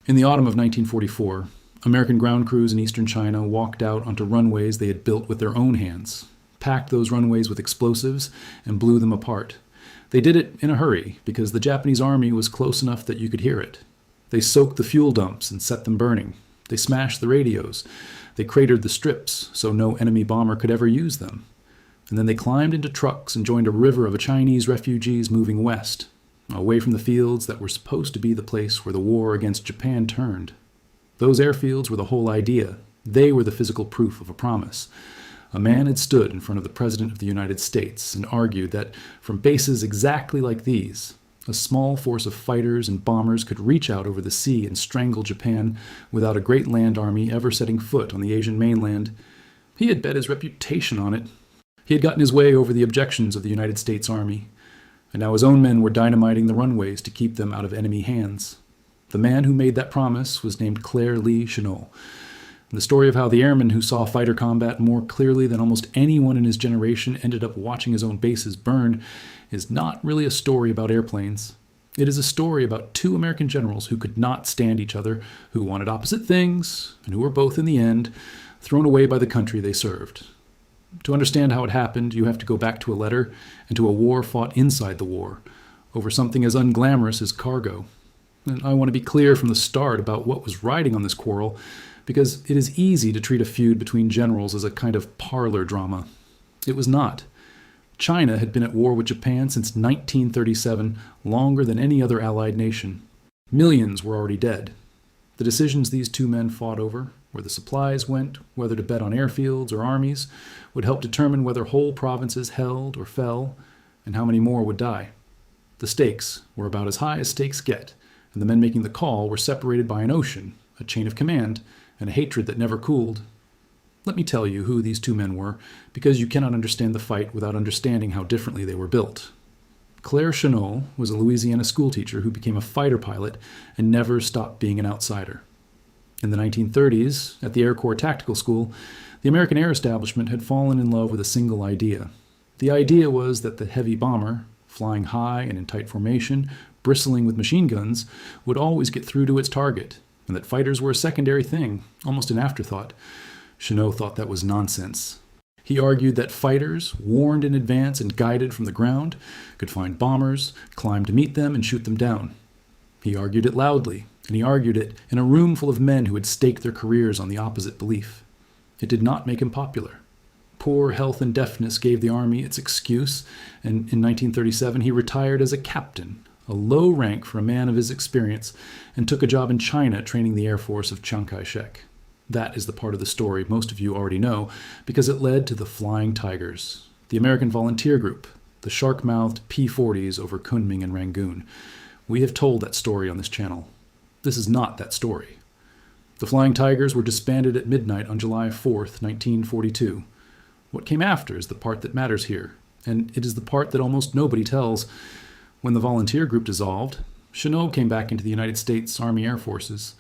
In the autumn of 1944, American ground crews in eastern China walked out onto runways they had built with their own hands, packed those runways with explosives, and blew them apart. They did it in a hurry because the Japanese army was close enough that you could hear it. They soaked the fuel dumps and set them burning. They smashed the radios. They cratered the strips so no enemy bomber could ever use them. And then they climbed into trucks and joined a river of Chinese refugees moving west, away from the fields that were supposed to be the place where the war against Japan turned. Those airfields were the whole idea. They were the physical proof of a promise. A man had stood in front of the President of the United States and argued that from bases exactly like these, a small force of fighters and bombers could reach out over the sea and strangle Japan without a great land army ever setting foot on the Asian mainland. He had bet his reputation on it. He had gotten his way over the objections of the United States Army, and now his own men were dynamiting the runways to keep them out of enemy hands. The man who made that promise was named Claire Lee Chennault. The story of how the airman who saw fighter combat more clearly than almost anyone in his generation ended up watching his own bases burn is not really a story about airplanes. It is a story about two American generals who could not stand each other, who wanted opposite things, and who were both, in the end, thrown away by the country they served. To understand how it happened, you have to go back to a letter and to a war fought inside the war, over something as unglamorous as cargo. And I want to be clear from the start about what was riding on this quarrel, because it is easy to treat a feud between generals as a kind of parlor drama. It was not. China had been at war with Japan since 1937, longer than any other allied nation. Millions were already dead. The decisions these two men fought over, where the supplies went, whether to bet on airfields or armies, would help determine whether whole provinces held or fell, and how many more would die. The stakes were about as high as stakes get, and the men making the call were separated by an ocean, a chain of command, and a hatred that never cooled. Let me tell you who these two men were, because you cannot understand the fight without understanding how differently they were built. Claire Chennault was a Louisiana schoolteacher who became a fighter pilot and never stopped being an outsider. In the 1930s, at the Air Corps Tactical School, the American air establishment had fallen in love with a single idea. The idea was that the heavy bomber, flying high and in tight formation, bristling with machine guns, would always get through to its target, and that fighters were a secondary thing, almost an afterthought. Chennault thought that was nonsense. He argued that fighters, warned in advance and guided from the ground, could find bombers, climb to meet them, and shoot them down. He argued it loudly, and he argued it in a room full of men who had staked their careers on the opposite belief. It did not make him popular. Poor health and deafness gave the Army its excuse, and in 1937 he retired as a captain, a low rank for a man of his experience, and took a job in China training the Air Force of Chiang Kai-shek. That is the part of the story most of you already know, because it led to the Flying Tigers, the American volunteer group, the shark-mouthed P-40s over Kunming and Rangoon. We have told that story on this channel. This is not that story. The Flying Tigers were disbanded at midnight on July 4th, 1942. What came after is the part that matters here, and it is the part that almost nobody tells. When the volunteer group dissolved, Chennault came back into the United States Army Air Forces.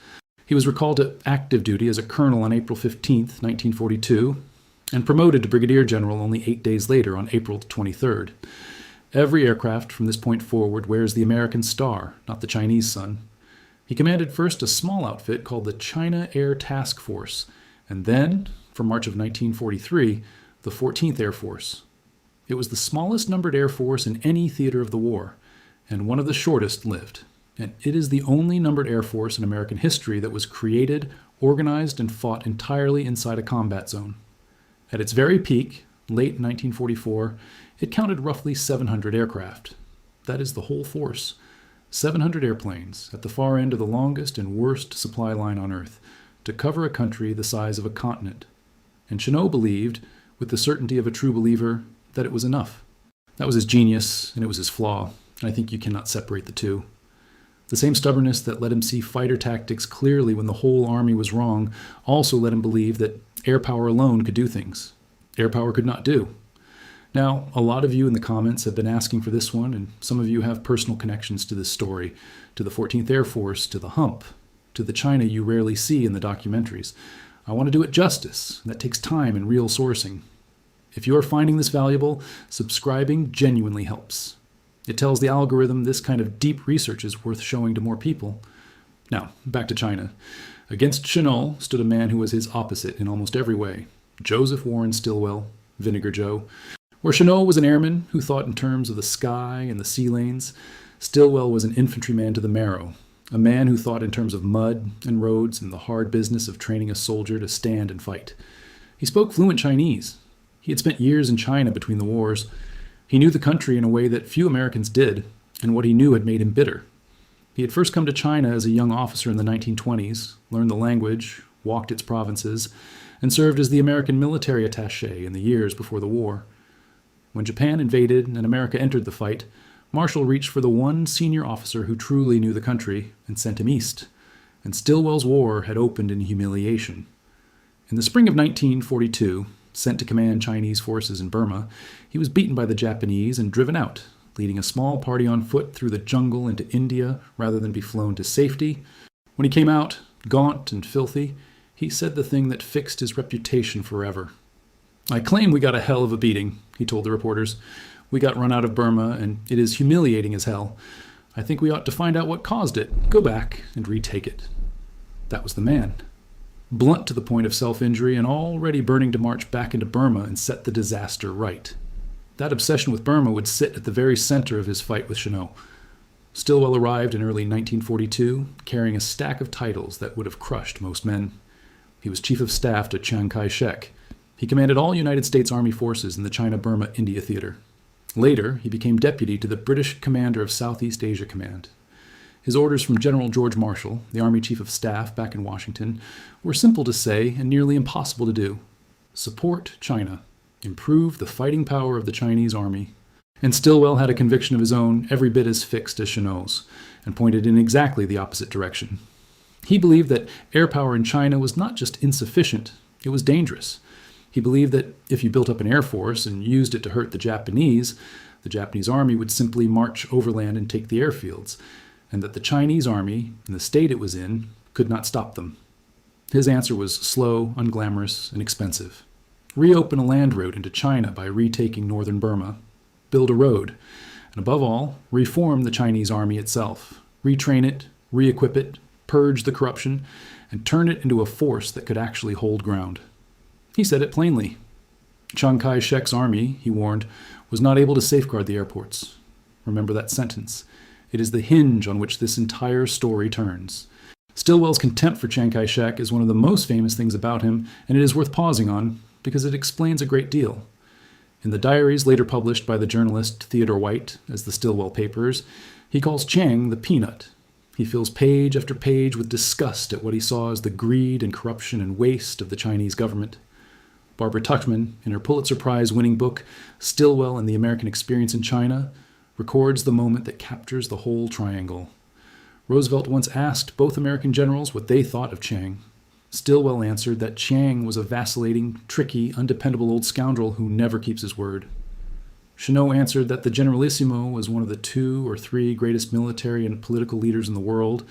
He was recalled to active duty as a colonel on April 15, 1942, and promoted to brigadier general only 8 days later on April 23rd. Every aircraft from this point forward wears the American star, not the Chinese sun. He commanded first a small outfit called the China Air Task Force, and then, from March of 1943, the 14th Air Force. It was the smallest numbered air force in any theater of the war, and one of the shortest lived. And it is the only numbered air force in American history that was created, organized, and fought entirely inside a combat zone. At its very peak, late 1944, it counted roughly 700 aircraft. That is the whole force. 700 airplanes at the far end of the longest and worst supply line on Earth to cover a country the size of a continent. And Chennault believed, with the certainty of a true believer, that it was enough. That was his genius, and it was his flaw. I think you cannot separate the two. The same stubbornness that let him see fighter tactics clearly when the whole army was wrong also let him believe that air power alone could do things air power could not do. Now, a lot of you in the comments have been asking for this one, and some of you have personal connections to this story, to the 14th Air Force, to the Hump, to the China you rarely see in the documentaries. I want to do it justice, and that takes time and real sourcing. If you are finding this valuable, subscribing genuinely helps. It tells the algorithm this kind of deep research is worth showing to more people. Now, back to China. Against Chennault stood a man who was his opposite in almost every way. Joseph Warren Stilwell, Vinegar Joe. Where Chennault was an airman who thought in terms of the sky and the sea lanes, Stilwell was an infantryman to the marrow, a man who thought in terms of mud and roads and the hard business of training a soldier to stand and fight. He spoke fluent Chinese. He had spent years in China between the wars. He knew the country in a way that few Americans did, and what he knew had made him bitter. He had first come to China as a young officer in the 1920s, learned the language, walked its provinces, and served as the American military attaché in the years before the war. When Japan invaded and America entered the fight, Marshall reached for the one senior officer who truly knew the country and sent him east, and Stilwell's war had opened in humiliation. In the spring of 1942, sent to command Chinese forces in Burma, he was beaten by the Japanese and driven out, leading a small party on foot through the jungle into India rather than be flown to safety. When he came out, gaunt and filthy, he said the thing that fixed his reputation forever. "I claim we got a hell of a beating," he told the reporters. "We got run out of Burma, and it is humiliating as hell. I think we ought to find out what caused it, go back, and retake it." That was the man. Blunt to the point of self-injury and already burning to march back into Burma and set the disaster right. That obsession with Burma would sit at the very center of his fight with Chennault. Stilwell arrived in early 1942, carrying a stack of titles that would have crushed most men. He was Chief of Staff to Chiang Kai-shek. He commanded all United States Army forces in the China-Burma-India theater. Later, he became deputy to the British commander of Southeast Asia Command. His orders from General George Marshall, the Army Chief of Staff back in Washington, were simple to say and nearly impossible to do. Support China. Improve the fighting power of the Chinese army. And Stilwell had a conviction of his own every bit as fixed as Chennault's, and pointed in exactly the opposite direction. He believed that air power in China was not just insufficient, it was dangerous. He believed that if you built up an air force and used it to hurt the Japanese army would simply march overland and take the airfields, and that the Chinese army, in the state it was in, could not stop them. His answer was slow, unglamorous, and expensive. Reopen a land route into China by retaking northern Burma, build a road, and above all, reform the Chinese army itself, retrain it, re-equip it, purge the corruption, and turn it into a force that could actually hold ground. He said it plainly. Chiang Kai-shek's army, he warned, was not able to safeguard the airports. Remember that sentence. It is the hinge on which this entire story turns. Stilwell's contempt for Chiang Kai-shek is one of the most famous things about him, and it is worth pausing on, because it explains a great deal. In the diaries later published by the journalist Theodore White as the Stilwell Papers, he calls Chiang the peanut. He fills page after page with disgust at what he saw as the greed and corruption and waste of the Chinese government. Barbara Tuchman, in her Pulitzer Prize-winning book Stilwell and the American Experience in China, records the moment that captures the whole triangle. Roosevelt once asked both American generals what they thought of Chiang. Stilwell answered that Chiang was a vacillating, tricky, undependable old scoundrel who never keeps his word. Chennault answered that the Generalissimo was one of the 2 or 3 greatest military and political leaders in the world,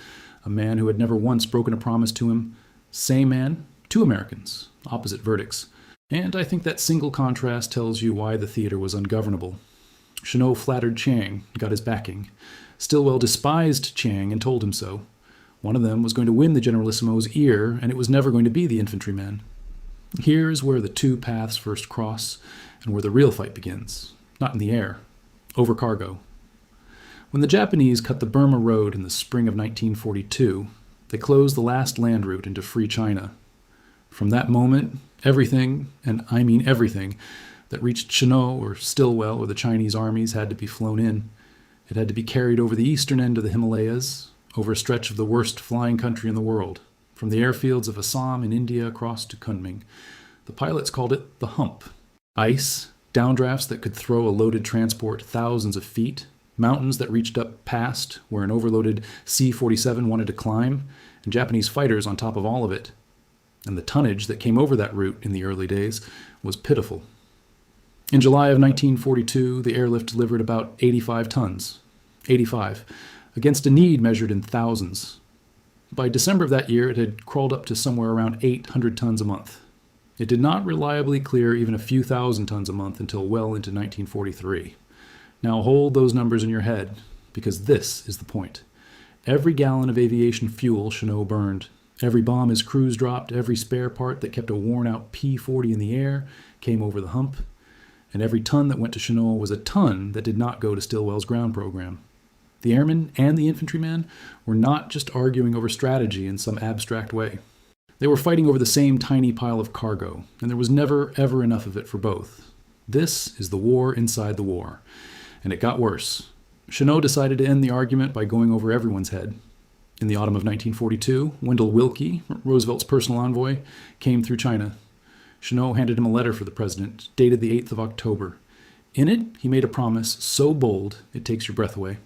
a man who had never once broken a promise to him. Same man, 2 Americans, opposite verdicts. And I think that single contrast tells you why the theater was ungovernable. Chennault flattered Chiang, got his backing. Stilwell despised Chiang and told him so. One of them was going to win the Generalissimo's ear, and it was never going to be the infantryman. Here is where the 2 paths first cross, and where the real fight begins. Not in the air, over cargo. When the Japanese cut the Burma Road in the spring of 1942, they closed the last land route into free China. From that moment, everything, and I mean everything, that reached Chennault or Stilwell or the Chinese armies had to be flown in. It had to be carried over the eastern end of the Himalayas, over a stretch of the worst flying country in the world, from the airfields of Assam in India across to Kunming. The pilots called it the Hump. Ice, downdrafts that could throw a loaded transport thousands of feet, mountains that reached up past where an overloaded C-47 wanted to climb, and Japanese fighters on top of all of it. And the tonnage that came over that route in the early days was pitiful. In July of 1942, the airlift delivered about 85 tons. 85. Against a need measured in thousands. By December of that year, it had crawled up to somewhere around 800 tons a month. It did not reliably clear even a few thousand tons a month until well into 1943. Now hold those numbers in your head, because this is the point. Every gallon of aviation fuel Chennault burned. Every bomb his crews dropped, every spare part that kept a worn-out P-40 in the air came over the hump, and every ton that went to Chennault was a ton that did not go to Stilwell's ground program. The airmen and the infantryman were not just arguing over strategy in some abstract way. They were fighting over the same tiny pile of cargo, and there was never, ever enough of it for both. This is the war inside the war, and it got worse. Chennault decided to end the argument by going over everyone's head. In the autumn of 1942, Wendell Willkie, Roosevelt's personal envoy, came through China. Chennault handed him a letter for the president, dated the 8th of October. In it, he made a promise so bold it takes your breath away.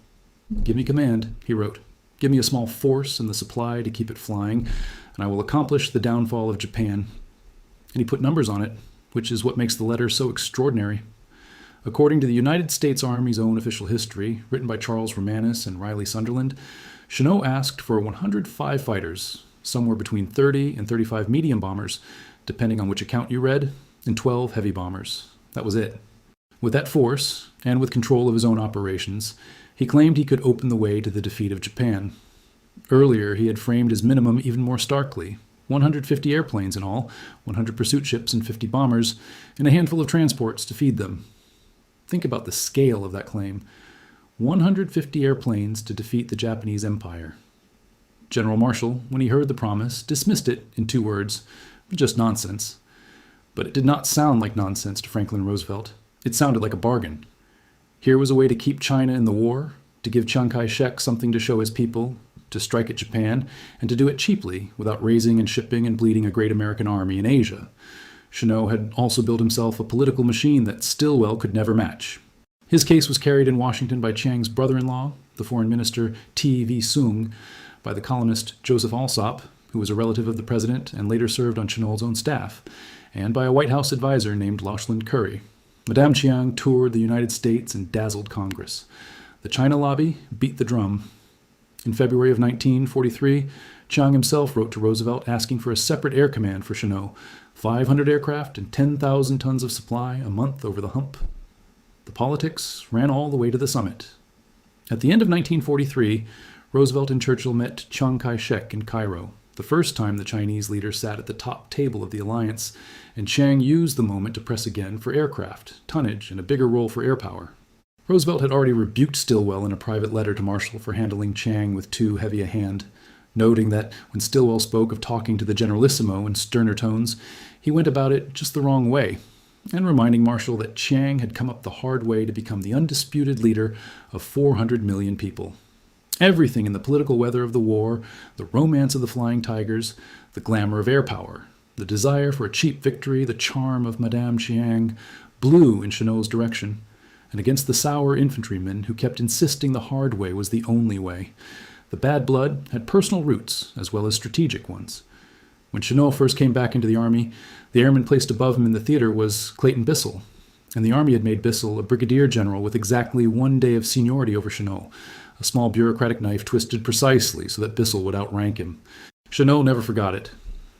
"Give me command," he wrote. "Give me a small force and the supply to keep it flying, and I will accomplish the downfall of Japan." And he put numbers on it, which is what makes the letter so extraordinary. According to the United States Army's own official history, written by Charles Romanus and Riley Sunderland, Chennault asked for 105 fighters, somewhere between 30 and 35 medium bombers, depending on which account you read, and 12 heavy bombers. That was it. With that force, and with control of his own operations, he claimed he could open the way to the defeat of Japan. Earlier, he had framed his minimum even more starkly: 150 airplanes in all, 100 pursuit ships and 50 bombers, and a handful of transports to feed them. Think about the scale of that claim. 150 airplanes to defeat the Japanese Empire. General Marshall, when he heard the promise, dismissed it in 2 words: just nonsense. But it did not sound like nonsense to Franklin Roosevelt. It sounded like a bargain. Here was a way to keep China in the war, to give Chiang Kai-shek something to show his people, to strike at Japan, and to do it cheaply, without raising and shipping and bleeding a great American army in Asia. Chennault had also built himself a political machine that Stilwell could never match. His case was carried in Washington by Chiang's brother-in-law, the foreign minister T.V. Soong, by the columnist Joseph Alsop, who was a relative of the president and later served on Chennault's own staff, and by a White House advisor named Lauchland Curry. Madame Chiang toured the United States and dazzled Congress. The China lobby beat the drum. In February of 1943, Chiang himself wrote to Roosevelt asking for a separate air command for Chennault, 500 aircraft and 10,000 tons of supply a month over the hump. The politics ran all the way to the summit. At the end of 1943, Roosevelt and Churchill met Chiang Kai-shek in Cairo, the first time the Chinese leader sat at the top table of the alliance, and Chiang used the moment to press again for aircraft, tonnage, and a bigger role for air power. Roosevelt had already rebuked Stilwell in a private letter to Marshall for handling Chiang with too heavy a hand, noting that when Stilwell spoke of talking to the Generalissimo in sterner tones, he went about it just the wrong way, and reminding Marshall that Chiang had come up the hard way to become the undisputed leader of 400 million people. Everything in the political weather of the war, the romance of the Flying Tigers, the glamour of air power, the desire for a cheap victory, the charm of Madame Chiang, blew in Chennault's direction, and against the sour infantrymen who kept insisting the hard way was the only way. The bad blood had personal roots as well as strategic ones. When Chennault first came back into the Army, the airman placed above him in the theater was Clayton Bissell, and the Army had made Bissell a brigadier general with exactly 1 day of seniority over Chennault, a small bureaucratic knife twisted precisely so that Bissell would outrank him. Chennault never forgot it.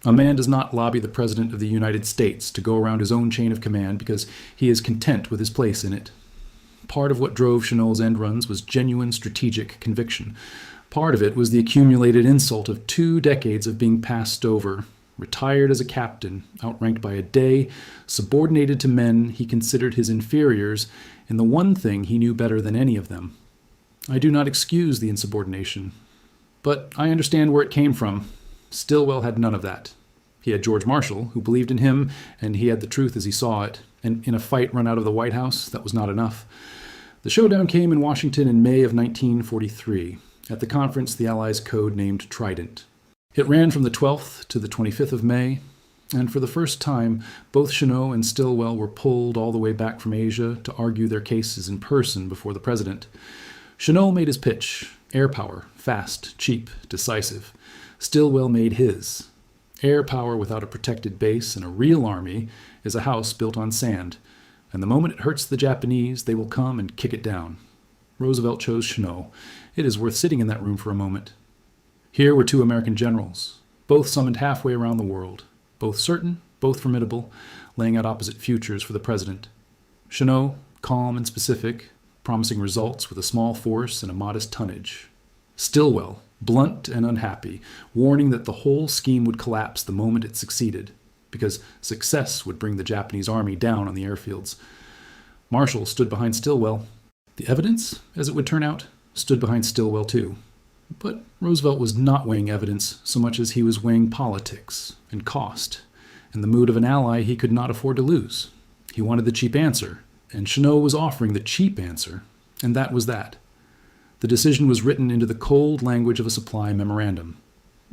A man does not lobby the President of the United States to go around his own chain of command because he is content with his place in it. Part of what drove Chennault's end runs was genuine strategic conviction. Part of it was the accumulated insult of 2 decades of being passed over, retired as a captain, outranked by a day, subordinated to men he considered his inferiors in the one thing he knew better than any of them. I do not excuse the insubordination, but I understand where it came from. Stilwell had none of that. He had George Marshall, who believed in him, and he had the truth as he saw it, and in a fight run out of the White House, that was not enough. The showdown came in Washington in May of 1943, at the conference the Allies code-named Trident. It ran from the 12th to the 25th of May, and for the first time, both Chennault and Stilwell were pulled all the way back from Asia to argue their cases in person before the president. Chennault made his pitch: air power, fast, cheap, decisive. Stilwell made his. Air power without a protected base and a real army is a house built on sand, and the moment it hurts the Japanese, they will come and kick it down. Roosevelt chose Chennault. It is worth sitting in that room for a moment. Here were 2 American generals, both summoned halfway around the world, both certain, both formidable, laying out opposite futures for the president. Chennault, calm and specific, promising results with a small force and a modest tonnage. Stilwell, blunt and unhappy, warning that the whole scheme would collapse the moment it succeeded, because success would bring the Japanese army down on the airfields. Marshall stood behind Stilwell. The evidence, as it would turn out, stood behind Stilwell too. But Roosevelt was not weighing evidence so much as he was weighing politics and cost, and the mood of an ally he could not afford to lose. He wanted the cheap answer, and Chennault was offering the cheap answer, and that was that. The decision was written into the cold language of a supply memorandum.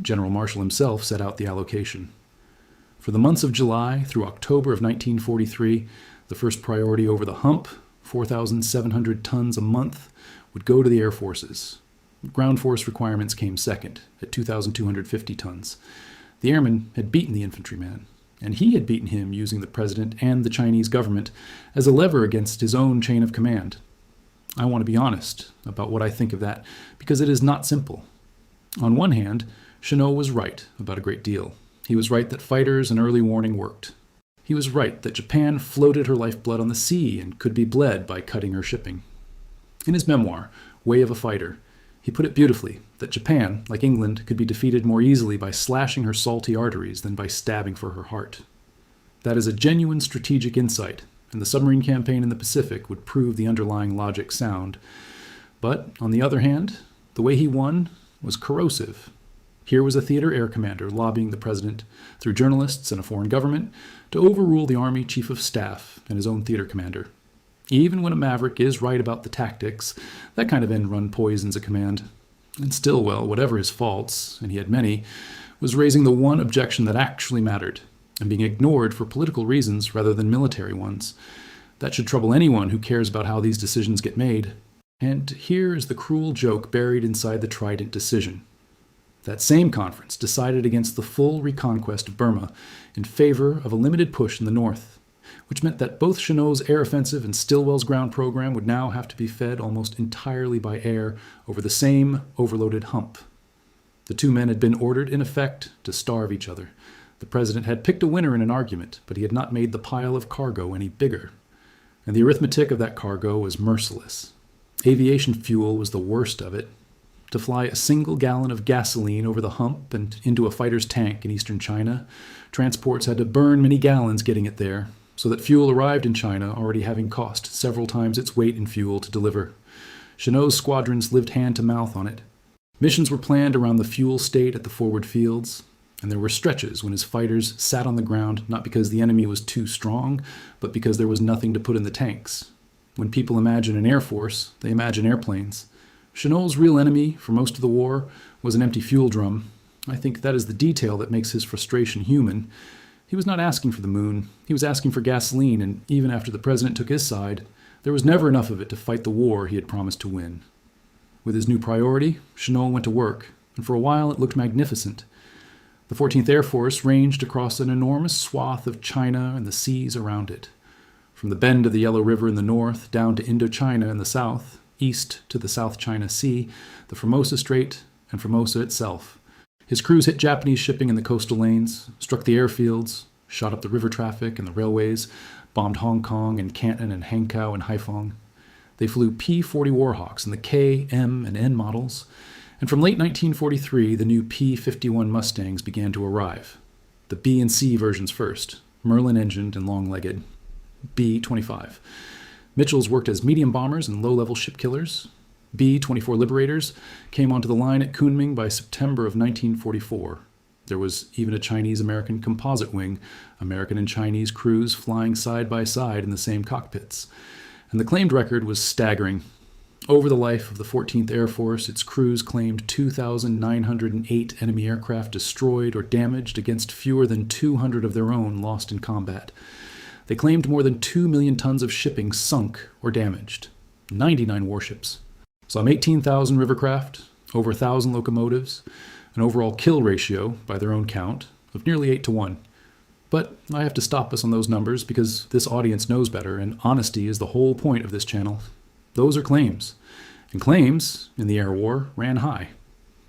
General Marshall himself set out the allocation. For the months of July through October of 1943, the first priority over the Hump, 4,700 tons a month, would go to the Air Forces. Ground force requirements came second, at 2,250 tons. The airman had beaten the infantryman, and he had beaten him using the president and the Chinese government as a lever against his own chain of command. I want to be honest about what I think of that, because it is not simple. On one hand, Chennault was right about a great deal. He was right that fighters and early warning worked. He was right that Japan floated her lifeblood on the sea and could be bled by cutting her shipping. In his memoir, Way of a Fighter, he put it beautifully that Japan, like England, could be defeated more easily by slashing her salty arteries than by stabbing for her heart. That is a genuine strategic insight, and the submarine campaign in the Pacific would prove the underlying logic sound. But, on the other hand, the way he won was corrosive. Here was a theater air commander lobbying the president, through journalists and a foreign government, to overrule the Army Chief of Staff and his own theater commander. Even when a maverick is right about the tactics, that kind of end-run poisons a command. And Stilwell, whatever his faults, and he had many, was raising the one objection that actually mattered, and being ignored for political reasons rather than military ones. That should trouble anyone who cares about how these decisions get made. And here is the cruel joke buried inside the Trident decision. That same conference decided against the full reconquest of Burma in favor of a limited push in the north, which meant that both Chennault's air offensive and Stilwell's ground program would now have to be fed almost entirely by air over the same overloaded Hump. The two men had been ordered, in effect, to starve each other. The president had picked a winner in an argument, but he had not made the pile of cargo any bigger. And the arithmetic of that cargo was merciless. Aviation fuel was the worst of it. To fly a single gallon of gasoline over the Hump and into a fighter's tank in eastern China, transports had to burn many gallons getting it there, so that fuel arrived in China already having cost several times its weight in fuel to deliver. Chennault's squadrons lived hand to mouth on it. Missions were planned around the fuel state at the forward fields, and there were stretches when his fighters sat on the ground not because the enemy was too strong, but because there was nothing to put in the tanks. When people imagine an air force, they imagine airplanes. Chennault's real enemy for most of the war was an empty fuel drum. I think that is the detail that makes his frustration human. He was not asking for the moon. He was asking for gasoline, and even after the president took his side, there was never enough of it to fight the war he had promised to win. With his new priority, Chennault went to work, and for a while it looked magnificent. The 14th Air Force ranged across an enormous swath of China and the seas around it. From the bend of the Yellow River in the north down to Indochina in the south, east to the South China Sea, the Formosa Strait, and Formosa itself. His crews hit Japanese shipping in the coastal lanes, struck the airfields, shot up the river traffic and the railways, bombed Hong Kong and Canton and Hankow and Haiphong. They flew P-40 Warhawks and the K, M, and N models, and from late 1943 the new P-51 Mustangs began to arrive. The B and C versions first, Merlin-engined and long-legged. B-25. Mitchells worked as medium bombers and low-level ship killers. B-24 Liberators came onto the line at Kunming by September of 1944. There was even a Chinese-American composite wing, American and Chinese crews flying side by side in the same cockpits. And the claimed record was staggering. Over the life of the 14th Air Force, its crews claimed 2,908 enemy aircraft destroyed or damaged against fewer than 200 of their own lost in combat. They claimed more than 2 million tons of shipping sunk or damaged, 99 warships, some 18,000 rivercraft, over 1,000 locomotives, an overall kill ratio, by their own count, of nearly 8-1. But I have to stop us on those numbers because this audience knows better, and honesty is the whole point of this channel. Those are claims. And claims, in the air war, ran high.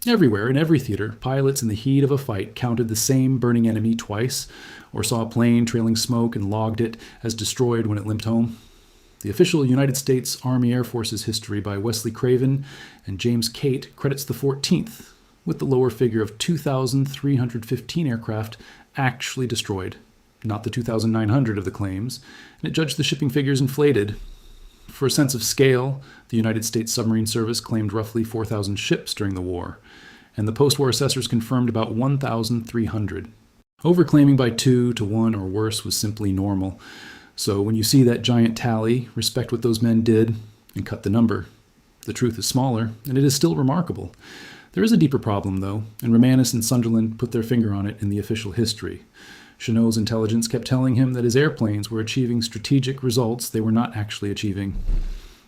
Everywhere, in every theater, pilots in the heat of a fight counted the same burning enemy twice, or saw a plane trailing smoke and logged it as destroyed when it limped home. The official United States Army Air Forces history by Wesley Craven and James Cate credits the 14th, with the lower figure of 2,315 aircraft actually destroyed, not the 2,900 of the claims, and it judged the shipping figures inflated. For a sense of scale, the United States Submarine Service claimed roughly 4,000 ships during the war, and the post-war assessors confirmed about 1,300. Overclaiming by 2 to 1 or worse was simply normal. So when you see that giant tally, respect what those men did and cut the number. The truth is smaller, and it is still remarkable. There is a deeper problem, though, and Romanus and Sunderland put their finger on it in the official history. Chennault's intelligence kept telling him that his airplanes were achieving strategic results they were not actually achieving.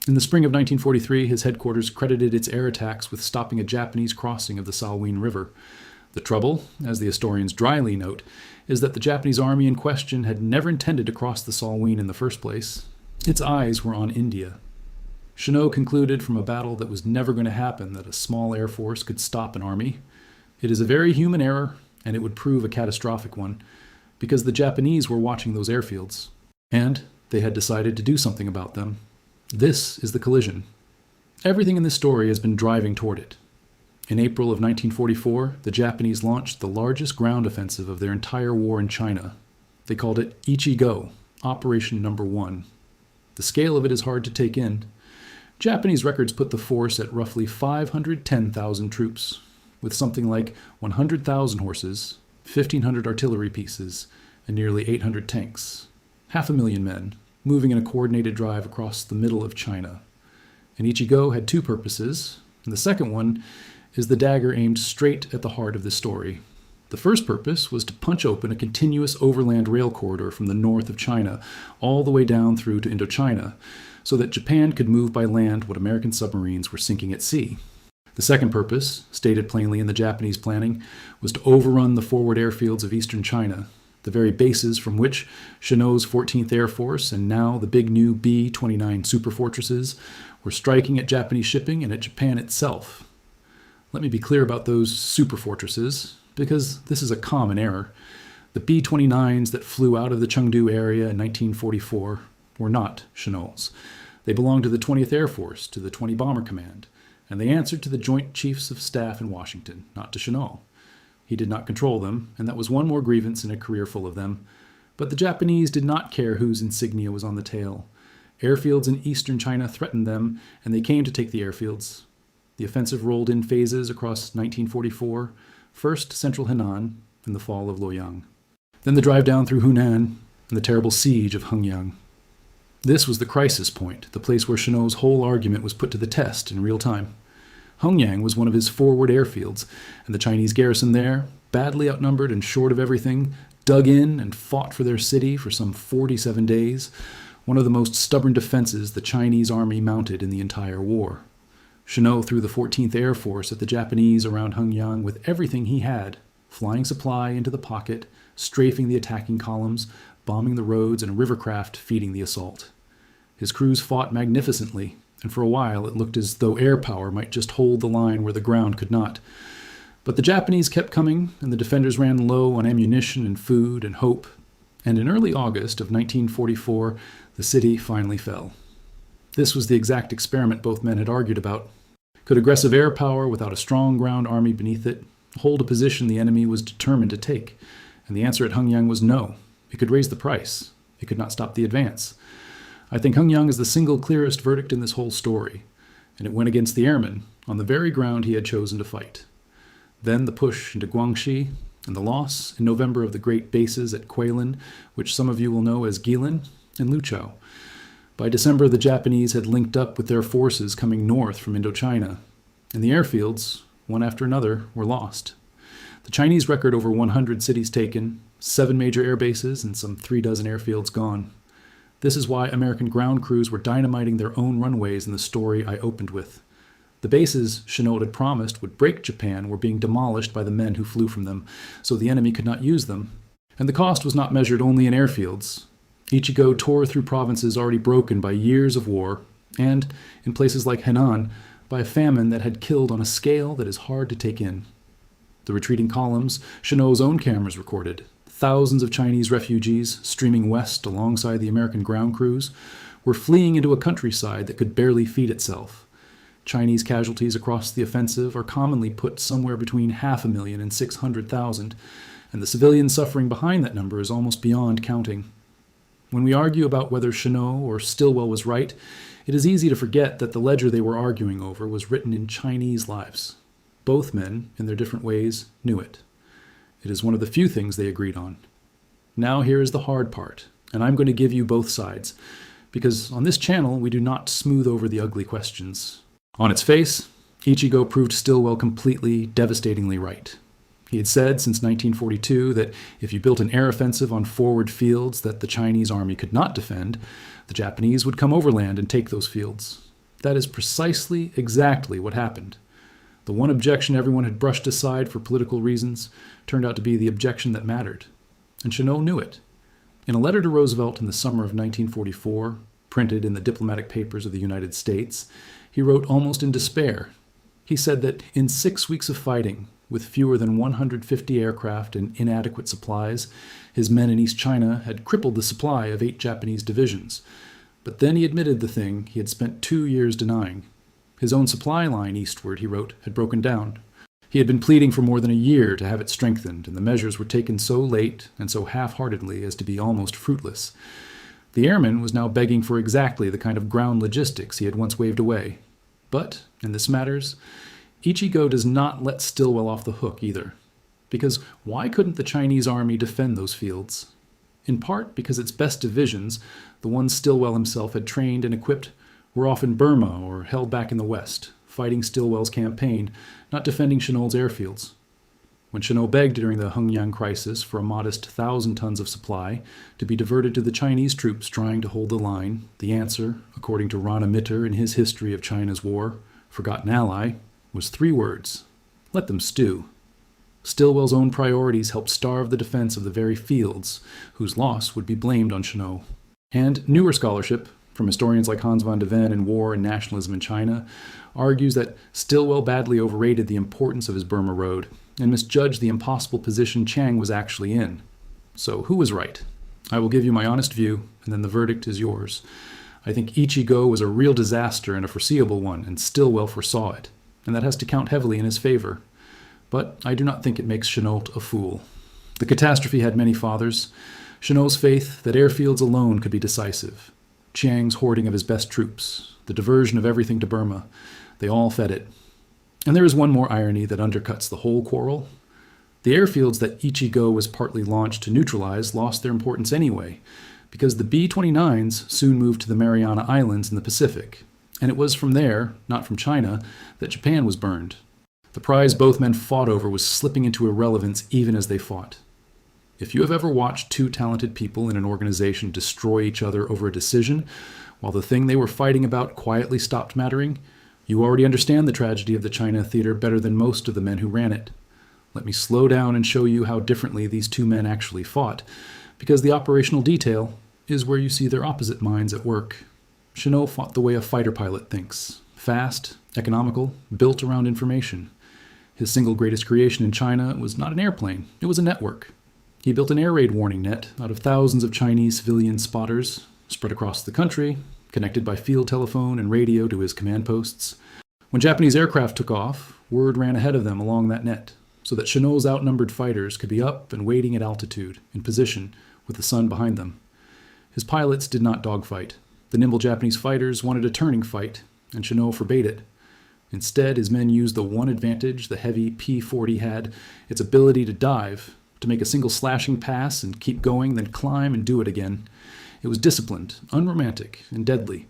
In the spring of 1943, his headquarters credited its air attacks with stopping a Japanese crossing of the Salween River. The trouble, as the historians dryly note, is that the Japanese army in question had never intended to cross the Salween in the first place. Its eyes were on India. Chennault concluded from a battle that was never going to happen that a small air force could stop an army. It is a very human error, and it would prove a catastrophic one, because the Japanese were watching those airfields, and they had decided to do something about them. This is the collision. Everything in this story has been driving toward it. In April of 1944, the Japanese launched the largest ground offensive of their entire war in China. They called it Ichigo, Operation Number 1. The scale of it is hard to take in. Japanese records put the force at roughly 510,000 troops, with something like 100,000 horses, 1,500 artillery pieces, and nearly 800 tanks. 500,000 men, moving in a coordinated drive across the middle of China. And Ichigo had two purposes, and the second one is the dagger aimed straight at the heart of the story. The first purpose was to punch open a continuous overland rail corridor from the north of China all the way down through to Indochina, so that Japan could move by land what American submarines were sinking at sea. The second purpose, stated plainly in the Japanese planning, was to overrun the forward airfields of eastern China, the very bases from which Chennault's 14th Air Force and now the big new B-29 superfortresses were striking at Japanese shipping and at Japan itself. Let me be clear about those superfortresses, because this is a common error. The B-29s that flew out of the Chengdu area in 1944 were not Chennault's. They belonged to the 20th Air Force, to the 20 Bomber Command, and they answered to the Joint Chiefs of Staff in Washington, not to Chennault. He did not control them, and that was one more grievance in a career full of them. But the Japanese did not care whose insignia was on the tail. Airfields in eastern China threatened them, and they came to take the airfields. The offensive rolled in phases across 1944, first central Henan and the fall of Luoyang. Then the drive down through Hunan and the terrible siege of Hengyang. This was the crisis point, the place where Chennault's whole argument was put to the test in real time. Hengyang was one of his forward airfields, and the Chinese garrison there, badly outnumbered and short of everything, dug in and fought for their city for some 47 days, one of the most stubborn defenses the Chinese army mounted in the entire war. Chennault threw the 14th Air Force at the Japanese around Hengyang with everything he had, flying supply into the pocket, strafing the attacking columns, bombing the roads, and a rivercraft feeding the assault. His crews fought magnificently, and for a while it looked as though air power might just hold the line where the ground could not. But the Japanese kept coming, and the defenders ran low on ammunition and food and hope, and in early August of 1944, the city finally fell. This was the exact experiment both men had argued about. Could aggressive air power, without a strong ground army beneath it, hold a position the enemy was determined to take? And the answer at Hengyang was no. It could raise the price. It could not stop the advance. I think Hengyang is the single clearest verdict in this whole story, and it went against the airman on the very ground he had chosen to fight. Then the push into Guangxi, and the loss in November of the great bases at Guilin, which some of you will know as Guilin and Luqiao. By December, the Japanese had linked up with their forces coming north from Indochina, and the airfields, one after another, were lost. The Chinese record over 100 cities taken, 7 major air bases, and some 36 airfields gone. This is why American ground crews were dynamiting their own runways in the story I opened with. The bases Chennault had promised would break Japan were being demolished by the men who flew from them, so the enemy could not use them. And the cost was not measured only in airfields. Ichigo tore through provinces already broken by years of war, and, in places like Henan, by a famine that had killed on a scale that is hard to take in. The retreating columns Chennault's own cameras recorded. Thousands of Chinese refugees, streaming west alongside the American ground crews, were fleeing into a countryside that could barely feed itself. Chinese casualties across the offensive are commonly put somewhere between 500,000 and 600,000, and the civilian suffering behind that number is almost beyond counting. When we argue about whether Chennault or Stilwell was right, it is easy to forget that the ledger they were arguing over was written in Chinese lives. Both men, in their different ways, knew it. It is one of the few things they agreed on. Now here is the hard part, and I'm going to give you both sides, because on this channel we do not smooth over the ugly questions. On its face, Ichigo proved Stilwell completely, devastatingly right. He had said since 1942 that if you built an air offensive on forward fields that the Chinese army could not defend, the Japanese would come overland and take those fields. That is precisely, exactly what happened. The one objection everyone had brushed aside for political reasons turned out to be the objection that mattered. And Chennault knew it. In a letter to Roosevelt in the summer of 1944, printed in the diplomatic papers of the United States, he wrote almost in despair. He said that in 6 weeks of fighting, with fewer than 150 aircraft and inadequate supplies, his men in East China had crippled the supply of 8 Japanese divisions. But then he admitted the thing he had spent 2 years denying. His own supply line eastward, he wrote, had broken down. He had been pleading for more than a year to have it strengthened, and the measures were taken so late and so half-heartedly as to be almost fruitless. The airman was now begging for exactly the kind of ground logistics he had once waved away. But, and this matters, Ichigo does not let Stilwell off the hook either. Because why couldn't the Chinese army defend those fields? In part because its best divisions, the ones Stilwell himself had trained and equipped, were off in Burma or held back in the west, fighting Stilwell's campaign, not defending Chennault's airfields. When Chennault begged during the Hengyang crisis for a modest 1,000 tons of supply to be diverted to the Chinese troops trying to hold the line, the answer, according to Rana Mitter in his History of China's War, Forgotten Ally, was 3 words: let them stew. Stilwell's own priorities helped starve the defense of the very fields whose loss would be blamed on Chennault. And newer scholarship, from historians like Hans van de Ven in War and Nationalism in China, argues that Stilwell badly overrated the importance of his Burma Road and misjudged the impossible position Chiang was actually in. So who was right? I will give you my honest view, and then the verdict is yours. I think Ichigo was a real disaster and a foreseeable one, and Stilwell foresaw it, and that has to count heavily in his favor. But I do not think it makes Chennault a fool. The catastrophe had many fathers. Chennault's faith that airfields alone could be decisive. Chiang's hoarding of his best troops. The diversion of everything to Burma. They all fed it. And there is one more irony that undercuts the whole quarrel. The airfields that Ichigo was partly launched to neutralize lost their importance anyway, because the B-29s soon moved to the Mariana Islands in the Pacific, and it was from there, not from China, that Japan was burned. The prize both men fought over was slipping into irrelevance even as they fought. If you have ever watched 2 talented people in an organization destroy each other over a decision, while the thing they were fighting about quietly stopped mattering, you already understand the tragedy of the China theater better than most of the men who ran it. Let me slow down and show you how differently these 2 men actually fought, because the operational detail is where you see their opposite minds at work. Chennault fought the way a fighter pilot thinks: fast, economical, built around information. His single greatest creation in China was not an airplane, it was a network. He built an air raid warning net out of thousands of Chinese civilian spotters, spread across the country, connected by field telephone and radio to his command posts. When Japanese aircraft took off, word ran ahead of them along that net, so that Chennault's outnumbered fighters could be up and waiting at altitude, in position, with the sun behind them. His pilots did not dogfight. The nimble Japanese fighters wanted a turning fight, and Chennault forbade it. Instead, his men used the one advantage the heavy P-40 had, its ability to dive, to make a single slashing pass and keep going, then climb and do it again. It was disciplined, unromantic, and deadly,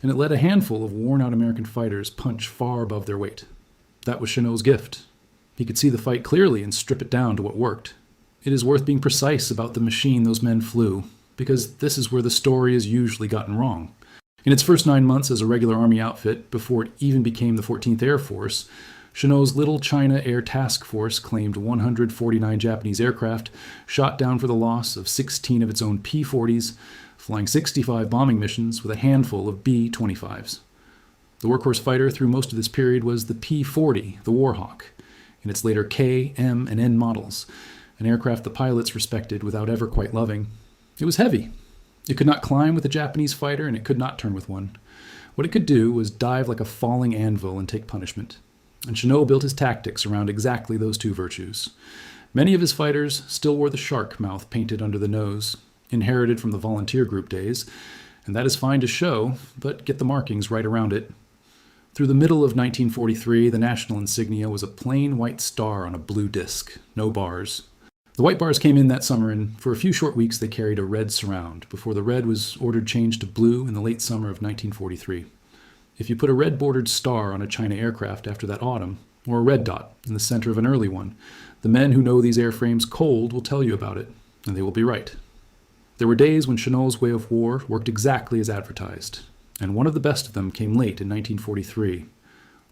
and it let a handful of worn-out American fighters punch far above their weight. That was Chennault's gift. He could see the fight clearly and strip it down to what worked. It is worth being precise about the machine those men flew, because this is where the story is usually gotten wrong. In its first 9 months as a regular Army outfit, before it even became the 14th Air Force, Chennault's Little China Air Task Force claimed 149 Japanese aircraft, shot down for the loss of 16 of its own P-40s, flying 65 bombing missions with a handful of B-25s. The workhorse fighter through most of this period was the P-40, the Warhawk, in its later K, M, and N models, an aircraft the pilots respected without ever quite loving. It was heavy. It could not climb with a Japanese fighter, and it could not turn with one. What it could do was dive like a falling anvil and take punishment. And Chennault built his tactics around exactly those two virtues. Many of his fighters still wore the shark mouth painted under the nose, inherited from the volunteer group days, and that is fine to show, but get the markings right around it. Through the middle of 1943, the national insignia was a plain white star on a blue disc, no bars. The white bars came in that summer, and for a few short weeks they carried a red surround, before the red was ordered changed to blue in the late summer of 1943. If you put a red-bordered star on a China aircraft after that autumn, or a red dot in the center of an early one, the men who know these airframes cold will tell you about it, and they will be right. There were days when Chennault's way of war worked exactly as advertised, and one of the best of them came late in 1943.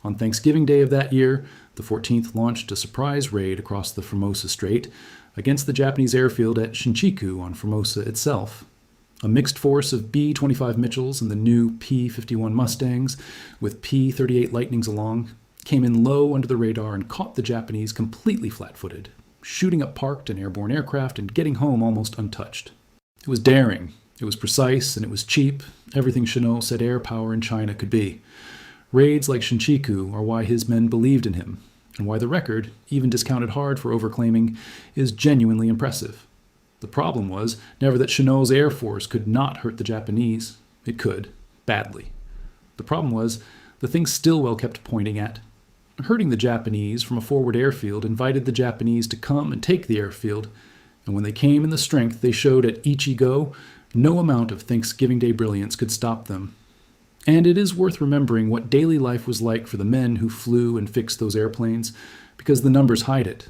On Thanksgiving Day of that year, the 14th launched a surprise raid across the Formosa Strait against the Japanese airfield at Shinchiku on Formosa itself. A mixed force of B-25 Mitchells and the new P-51 Mustangs, with P-38 Lightnings along, came in low under the radar and caught the Japanese completely flat-footed, shooting up parked and airborne aircraft and getting home almost untouched. It was daring, it was precise, and it was cheap, everything Chennault said air power in China could be. Raids like Shinchiku are why his men believed in him, and why the record, even discounted hard for overclaiming, is genuinely impressive. The problem was never that Chennault's air force could not hurt the Japanese. It could, badly. The problem was the thing Stilwell kept pointing at. Hurting the Japanese from a forward airfield invited the Japanese to come and take the airfield, and when they came in the strength they showed at Ichigo, no amount of Thanksgiving Day brilliance could stop them. And it is worth remembering what daily life was like for the men who flew and fixed those airplanes, because the numbers hide it.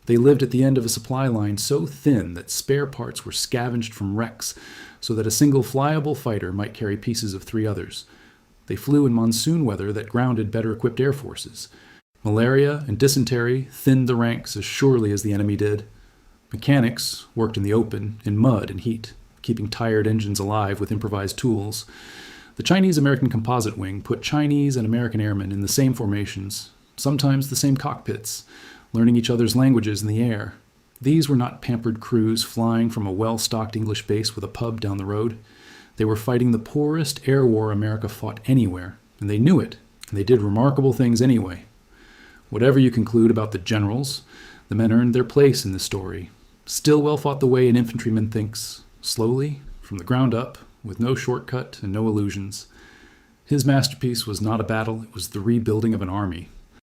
They lived at the end of a supply line so thin that spare parts were scavenged from wrecks so that a single flyable fighter might carry pieces of 3 others. They flew in monsoon weather that grounded better-equipped air forces. Malaria and dysentery thinned the ranks as surely as the enemy did. Mechanics worked in the open, in mud and heat, keeping tired engines alive with improvised tools. The Chinese-American Composite Wing put Chinese and American airmen in the same formations, sometimes the same cockpits, learning each other's languages in the air. These were not pampered crews flying from a well-stocked English base with a pub down the road. They were fighting the poorest air war America fought anywhere, and they knew it, and they did remarkable things anyway. Whatever you conclude about the generals, the men earned their place in the story. Stilwell fought the way an infantryman thinks, slowly, from the ground up, with no shortcut and no illusions. His masterpiece was not a battle, it was the rebuilding of an army.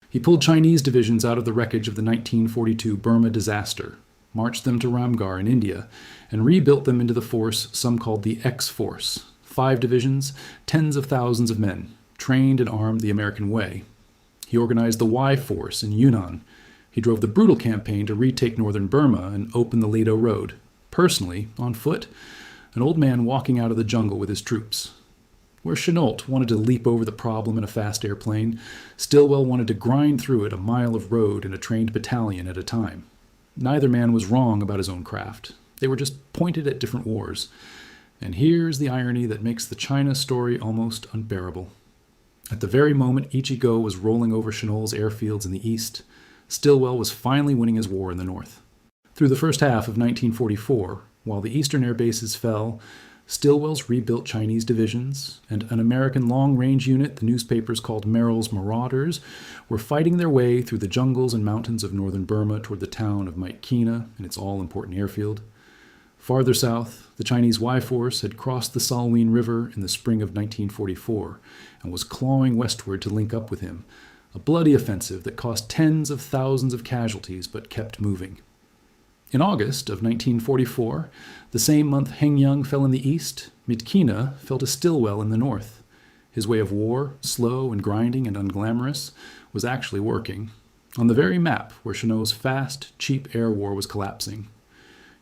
He pulled Chinese divisions out of the wreckage of the 1942 Burma disaster, marched them to Ramgarh in India, and rebuilt them into the force some called the X-Force, 5 divisions, tens of thousands of men, trained and armed the American way. He organized the Y-Force in Yunnan. He drove the brutal campaign to retake northern Burma and open the Ledo Road, personally, on foot, an old man walking out of the jungle with his troops. Where Chennault wanted to leap over the problem in a fast airplane, Stilwell wanted to grind through it a mile of road in a trained battalion at a time. Neither man was wrong about his own craft. They were just pointed at different wars. And here's the irony that makes the China story almost unbearable. At the very moment Ichigo was rolling over Chennault's airfields in the east, Stilwell was finally winning his war in the north. Through the first half of 1944, while the eastern air bases fell, Stilwell's rebuilt Chinese divisions and an American long-range unit the newspapers called Merrill's Marauders were fighting their way through the jungles and mountains of northern Burma toward the town of Myitkyina and its all-important airfield. Farther south, the Chinese Y-Force had crossed the Salween River in the spring of 1944 and was clawing westward to link up with him, a bloody offensive that cost tens of thousands of casualties but kept moving. In August of 1944, the same month Hengyang fell in the east, Myitkyina fell to Stilwell in the north. His way of war, slow and grinding and unglamorous, was actually working, on the very map where Chennault's fast, cheap air war was collapsing.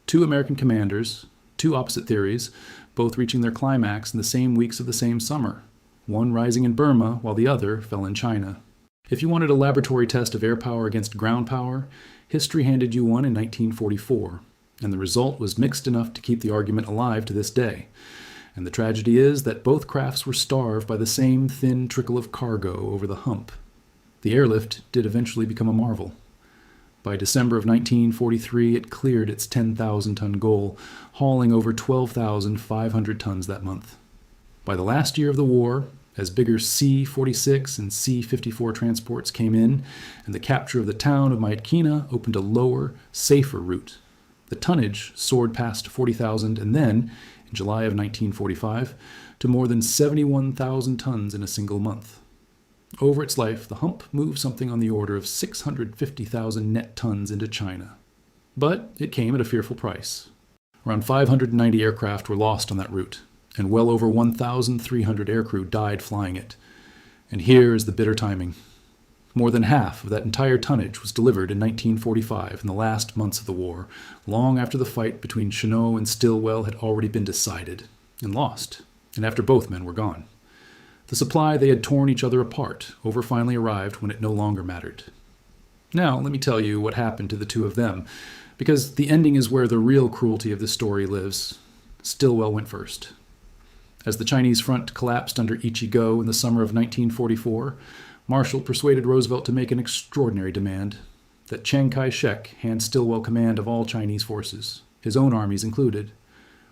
2 American commanders, 2 opposite theories, both reaching their climax in the same weeks of the same summer, one rising in Burma while the other fell in China. If you wanted a laboratory test of air power against ground power, history handed you one in 1944, and the result was mixed enough to keep the argument alive to this day. And the tragedy is that both crafts were starved by the same thin trickle of cargo over the Hump. The airlift did eventually become a marvel. By December of 1943, it cleared its 10,000-ton goal, hauling over 12,500 tons that month. By the last year of the war, as bigger C-46 and C-54 transports came in, and the capture of the town of Myitkyina opened a lower, safer route, the tonnage soared past 40,000 and then, in July of 1945, to more than 71,000 tons in a single month. Over its life, the Hump moved something on the order of 650,000 net tons into China. But it came at a fearful price. Around 590 aircraft were lost on that route, and well over 1,300 aircrew died flying it. And here is the bitter timing. More than half of that entire tonnage was delivered in 1945 in the last months of the war, long after the fight between Chennault and Stilwell had already been decided and lost, and after both men were gone. The supply they had torn each other apart over finally arrived when it no longer mattered. Now, let me tell you what happened to the two of them, because the ending is where the real cruelty of this story lives. Stilwell went first. As the Chinese front collapsed under Ichigo in the summer of 1944, Marshall persuaded Roosevelt to make an extraordinary demand, that Chiang Kai-shek hand Stilwell command of all Chinese forces, his own armies included.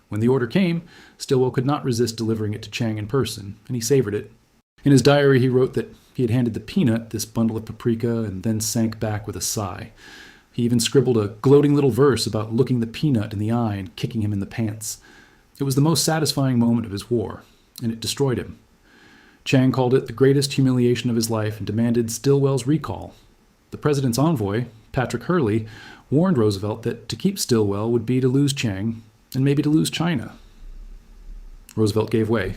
When the order came, Stilwell could not resist delivering it to Chiang in person, and he savored it. In his diary, he wrote that he had handed the Peanut this bundle of paprika and then sank back with a sigh. He even scribbled a gloating little verse about looking the Peanut in the eye and kicking him in the pants. It was the most satisfying moment of his war, and it destroyed him. Chiang called it the greatest humiliation of his life and demanded Stilwell's recall. The president's envoy, Patrick Hurley, warned Roosevelt that to keep Stilwell would be to lose Chiang, and maybe to lose China. Roosevelt gave way.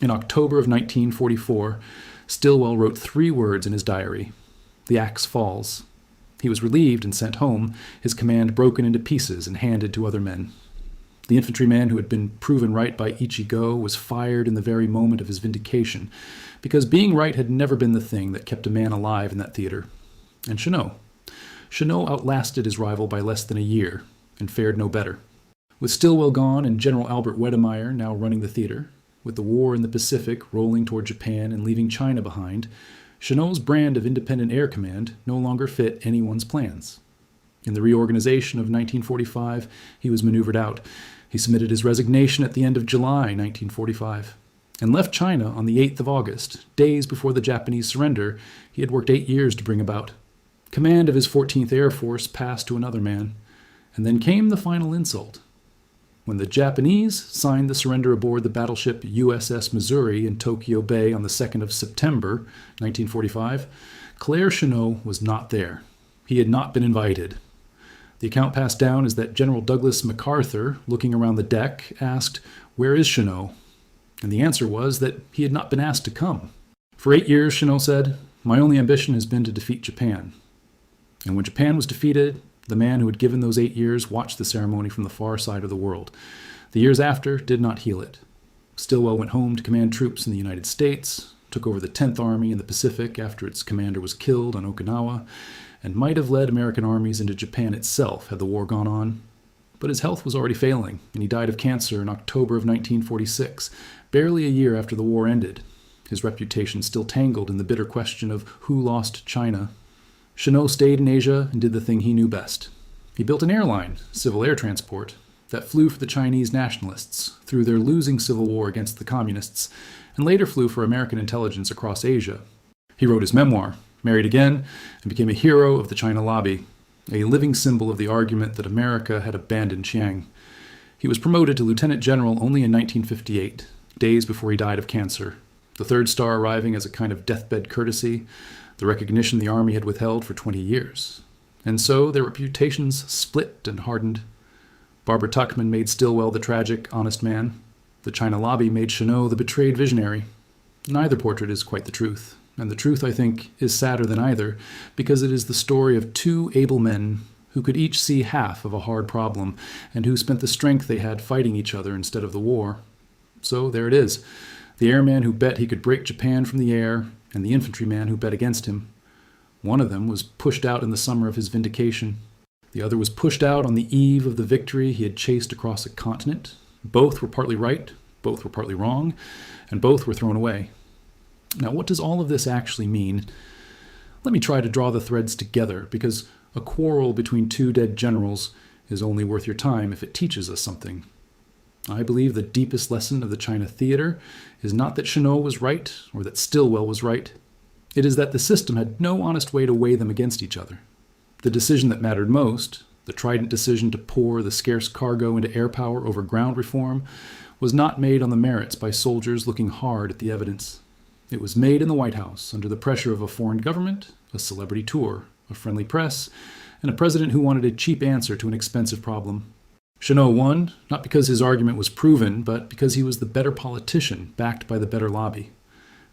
In October of 1944, Stilwell wrote 3 words in his diary: "The axe falls." He was relieved and sent home, his command broken into pieces and handed to other men. The infantryman who had been proven right by Ichigo was fired in the very moment of his vindication, because being right had never been the thing that kept a man alive in that theater. And Chennault outlasted his rival by less than a year, and fared no better. With Stilwell gone and General Albert Wedemeyer now running the theater, with the war in the Pacific rolling toward Japan and leaving China behind, Chennault's brand of independent air command no longer fit anyone's plans. In the reorganization of 1945, he was maneuvered out. He submitted his resignation at the end of July 1945, and left China on the 8th of August, days before the Japanese surrender he had worked 8 years to bring about. Command of his 14th Air Force passed to another man, and then came the final insult. When the Japanese signed the surrender aboard the battleship USS Missouri in Tokyo Bay on the 2nd of September 1945, Claire Chennault was not there. He had not been invited. The account passed down is that General Douglas MacArthur, looking around the deck, asked, "Where is Chennault?" And the answer was that he had not been asked to come. For 8 years, Chennault said, "My only ambition has been to defeat Japan." And when Japan was defeated, the man who had given those 8 years watched the ceremony from the far side of the world. The years after did not heal it. Stilwell went home to command troops in the United States, took over the 10th Army in the Pacific after its commander was killed on Okinawa, and might have led American armies into Japan itself had the war gone on. But his health was already failing, and he died of cancer in October of 1946, barely a year after the war ended, his reputation still tangled in the bitter question of who lost China. Chennault stayed in Asia and did the thing he knew best. He built an airline, civil air transport, that flew for the Chinese nationalists through their losing civil war against the communists, and later flew for American intelligence across Asia. He wrote his memoir, married again, and became a hero of the China lobby, a living symbol of the argument that America had abandoned Chiang. He was promoted to lieutenant general only in 1958, days before he died of cancer, the third star arriving as a kind of deathbed courtesy, the recognition the Army had withheld for 20 years. And so their reputations split and hardened. Barbara Tuchman made Stilwell the tragic, honest man. The China lobby made Chennault the betrayed visionary. Neither portrait is quite the truth, and the truth, I think, is sadder than either, because it is the story of 2 able men who could each see half of a hard problem, and who spent the strength they had fighting each other instead of the war. So there it is, the airman who bet he could break Japan from the air, and the infantryman who bet against him. One of them was pushed out in the summer of his vindication. The other was pushed out on the eve of the victory he had chased across a continent. Both were partly right, both were partly wrong, and both were thrown away. Now, what does all of this actually mean? Let me try to draw the threads together, because A quarrel between two dead generals is only worth your time if it teaches us something. I believe the deepest lesson of the China theater is not that Chennault was right or that Stilwell was right. It is that the system had no honest way to weigh them against each other. The decision that mattered most, the Trident decision to pour the scarce cargo into air power over ground reform, was not made on the merits by soldiers looking hard at the evidence. It was made in the White House under the pressure of a foreign government, a celebrity tour, a friendly press, and a president who wanted a cheap answer to an expensive problem. Chennault won, not because his argument was proven, but because he was the better politician, backed by the better lobby.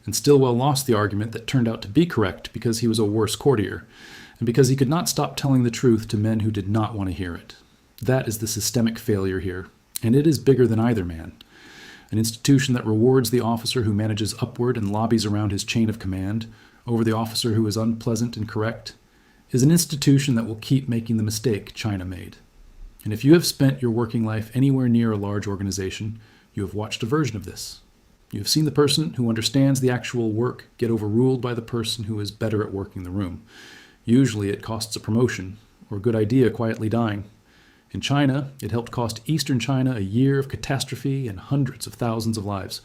And Stilwell lost the argument that turned out to be correct because he was a worse courtier, and because he could not stop telling the truth to men who did not want to hear it. That is the systemic failure here, and it is bigger than either man. An institution that rewards the officer who manages upward and lobbies around his chain of command over the officer who is unpleasant and correct is an institution that will keep making the mistake China made. And if you have spent your working life anywhere near a large organization, you have watched a version of this. You have seen the person who understands the actual work get overruled by the person who is better at working the room. Usually it costs a promotion, or a good idea quietly dying. In China, it helped cost Eastern China a year of catastrophe and hundreds of thousands of lives.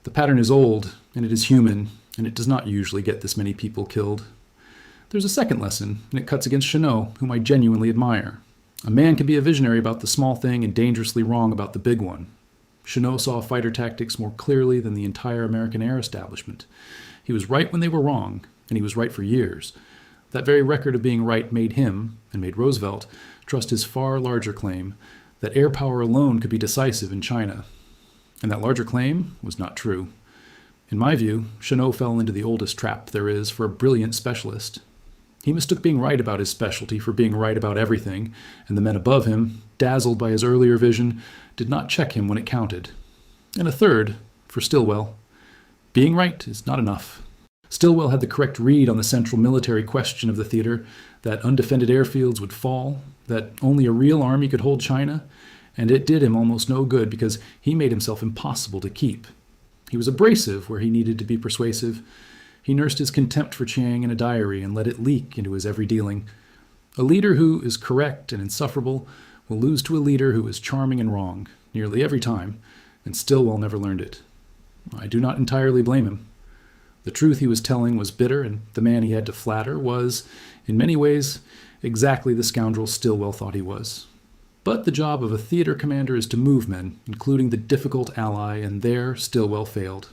The pattern is old, and it is human, and it does not usually get this many people killed. There's a second lesson, and it cuts against Chennault, whom I genuinely admire. A man can be a visionary about the small thing and dangerously wrong about the big one. Chennault saw fighter tactics more clearly than the entire American air establishment. He was right when they were wrong, and he was right for years. That very record of being right made him, and made Roosevelt, trust his far larger claim that air power alone could be decisive in China. And that larger claim was not true. In my view, Chennault fell into the oldest trap there is for a brilliant specialist. He mistook being right about his specialty for being right about everything, and the men above him, dazzled by his earlier vision, did not check him when it counted. And a third, for Stilwell, being right is not enough. Stilwell had the correct read on the central military question of the theater, that undefended airfields would fall, that only a real army could hold China, and it did him almost no good because he made himself impossible to keep. He was abrasive where he needed to be persuasive. He nursed his contempt for Chiang in a diary and let it leak into his every dealing. A leader who is correct and insufferable will lose to a leader who is charming and wrong, nearly every time, and Stilwell never learned it. I do not entirely blame him. The truth he was telling was bitter, and the man he had to flatter was, in many ways, exactly the scoundrel Stilwell thought he was. But the job of a theater commander is to move men, including the difficult ally, and there Stilwell failed.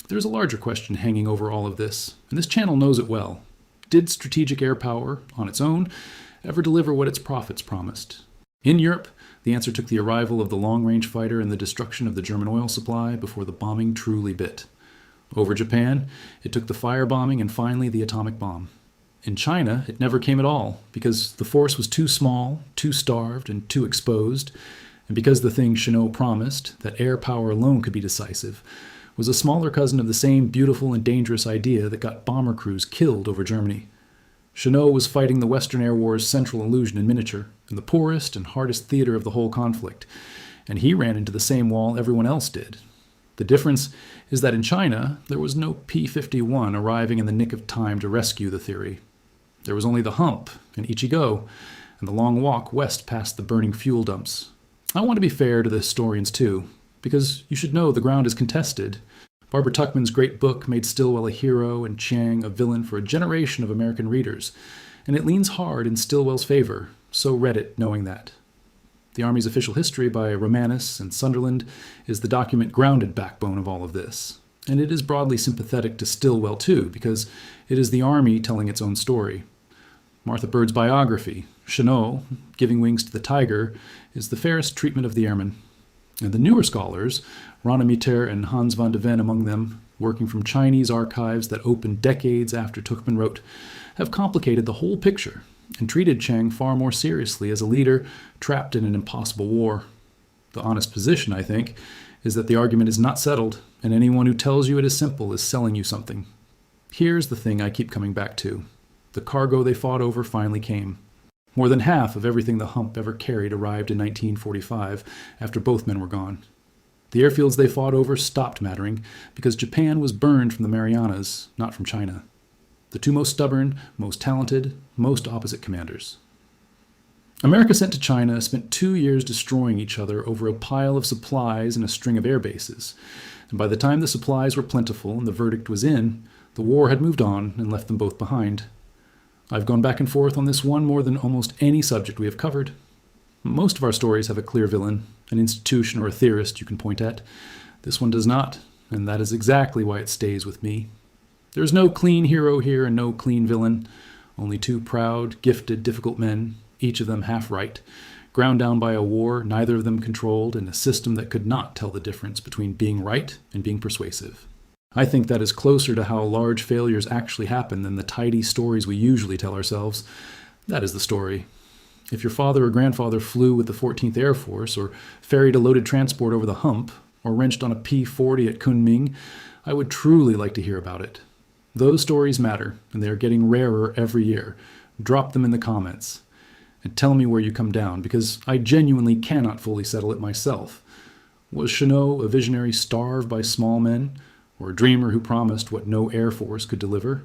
There's a larger question hanging over all of this, and this channel knows it well. Did strategic air power, on its own, ever deliver what its prophets promised? In Europe, the answer took the arrival of the long-range fighter and the destruction of the German oil supply before the bombing truly bit. Over Japan, it took the firebombing and finally the atomic bomb. In China, it never came at all, because the force was too small, too starved, and too exposed, and because the thing Chennault promised, that air power alone could be decisive, was a smaller cousin of the same beautiful and dangerous idea that got bomber crews killed over Germany. Chennault was fighting the Western Air War's central illusion in miniature, in the poorest and hardest theater of the whole conflict, and he ran into the same wall everyone else did. The difference is that in China, there was no P-51 arriving in the nick of time to rescue the theory. There was only the Hump and Ichigo, and the long walk west past the burning fuel dumps. I want to be fair to the historians too, because you should know the ground is contested. Barbara Tuchman's great book made Stilwell a hero and Chiang a villain for a generation of American readers, and it leans hard in Stilwell's favor, so read it knowing that. The Army's official history by Romanes and Sunderland is the document-grounded backbone of all of this, and it is broadly sympathetic to Stilwell too, because it is the Army telling its own story. Martha Byrd's biography, Chennault, Giving Wings to the Tiger, is the fairest treatment of the airmen. And the newer scholars, Rana Mitter and Hans van de Ven among them, working from Chinese archives that opened decades after Tuchman wrote, have complicated the whole picture and treated Chiang far more seriously as a leader trapped in an impossible war. The honest position, I think, is that the argument is not settled, and anyone who tells you it is simple is selling you something. Here's the thing I keep coming back to. The cargo they fought over finally came. More than half of everything the Hump ever carried arrived in 1945, after both men were gone. The airfields they fought over stopped mattering because Japan was burned from the Marianas, not from China. The The two most stubborn, most talented, most opposite commanders. America sent to China spent 2 years destroying each other over a pile of supplies and a string of air bases. And by the time the supplies were plentiful and the verdict was in, the war had moved on and left them both behind. I've gone back and forth on this one more than almost any subject we have covered. Most of our stories have a clear villain, an institution or a theorist you can point at. This one does not, and that is exactly why it stays with me. There is no clean hero here and no clean villain, only two proud, gifted, difficult men, each of them half right, ground down by a war neither of them controlled and a system that could not tell the difference between being right and being persuasive. I think that is closer to how large failures actually happen than the tidy stories we usually tell ourselves. That is the story. If your father or grandfather flew with the 14th Air Force, or ferried a loaded transport over the Hump, or wrenched on a P-40 at Kunming, I would truly like to hear about it. Those stories matter, and they are getting rarer every year. Drop them in the comments. And tell me where you come down, because I genuinely cannot fully settle it myself. Was Chennault a visionary starved by small men, or a dreamer who promised what no Air Force could deliver?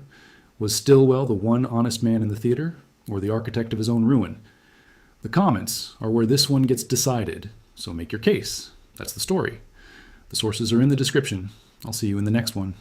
Was Stilwell the one honest man in the theater, or the architect of his own ruin? The comments are where this one gets decided, so make your case. That's the story. The sources are in the description. I'll see you in the next one.